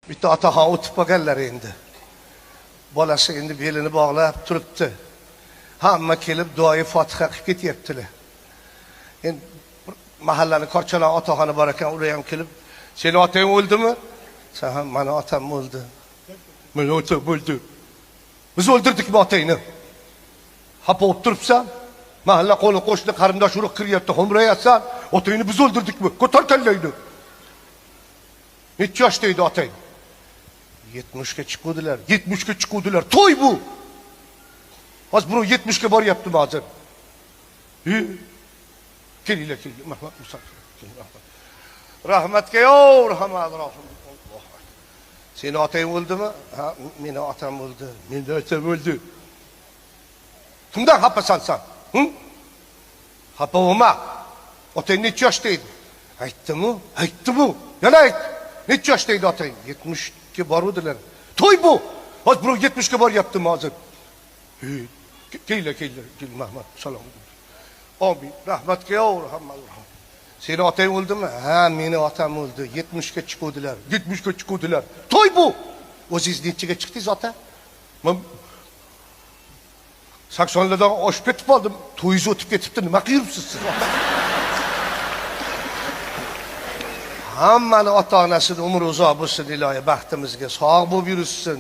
Bitta otaxon o'tib qolganlar endi. Bolasi endi belini bog'lab turibdi. Hamma kelib duoyi Fotiha qilib ketyaptilar. Endi mahallani korchalon otaxoni bor ekan, ular ham kelib, "Seni otang o'ldimi?" Sen ham, "Meni otam o'ldi." "Meni otam o'ldi. Biz o'ldirdikmi otangni?" Xafa bo'lib turibsan? Mahalla qo'ni qo'shni qarindosh urug' kiryapti, xo'mrayapsan. "Otangni biz o'ldirdikmi? Ko'tar kallayni." Necha yoshda edi otang? 70 ga chiquvdilar. 70 ga chiquvdilar. To'y bu. Hozir birov 70 ga boryaptimi hozir? Kelinglar, Mahmad Musa. Rahmatga yo'q, rahmat rohim. Seni otang o'ldimi? Ha, meni otam o'ldi. Meni otam o'ldi. Kimdan xafasan sen? Xafa bo'lma. Otang necha yoshda edi? Aytdim-u. Yana ayt. Necha yoshda edi otang? 70 ga boruvdilar. To'y bu. Hozir birov 70 ga boryaptimi hozir? Kelinglar, Mahmad. Salom. Amin. Rahmatga yo'q, rahmat. Seni otang o'ldimi? Ha, meni otam o'ldi. 70 ga chiquvdilar. 70 ga chiquvdilar. To'y bu. O'zingiz nechaga chiqdingiz ota? Men 80lardan oshib ketib qoldim. To'yingiz o'tib ketibdi. Nima qilibsiz siz? Hammani ota-onasini umri uzoq bo'lsin, ilohi baxtimizga sog' bo'lib yursin.